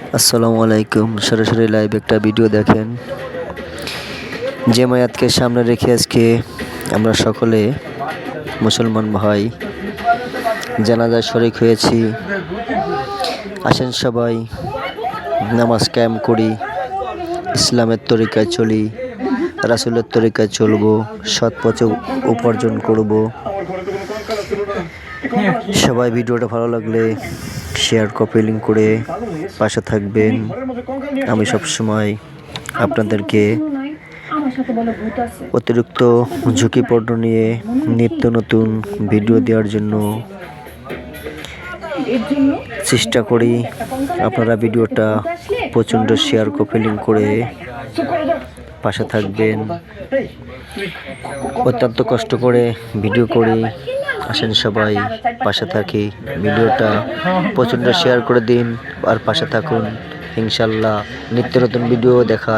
আসসালামু আলাইকুম। সরাসরি লাইভ একটা ভিডিও দেখেন। যে মায়াতকে সামনে রেখে আজকে আমরা সকলে মুসলমান ভাই জানাজায় শরিক হয়েছি। আসেন সবাই নামাজ কায়েম করি, ইসলামের তরিকায় চলি, রাসূলের তরিকায় চলবো, সৎ পথে উপার্জন করব। সবাই ভিডিওটা ভালো লাগলে শেয়ার কপি লিঙ্ক করে পাশে থাকবেন। আমি সবসময় আপনাদেরকে অতিরিক্ত ঝুঁকিপূর্ণ নিয়ে নিত্য নতুন ভিডিও দেওয়ার জন্য চেষ্টা করি। আপনারা ভিডিওটা প্রচণ্ড শেয়ার কপি লিঙ্ক করে পাশে থাকবেন। অত্যন্ত কষ্ট করে ভিডিও করি, আসেন সবাই পাশে থাকি। ভিডিওটা প্রচণ্ড শেয়ার করে দিন আর পাশে থাকুন। ইনশাল্লাহ নিত্য নতুন ভিডিও দেখার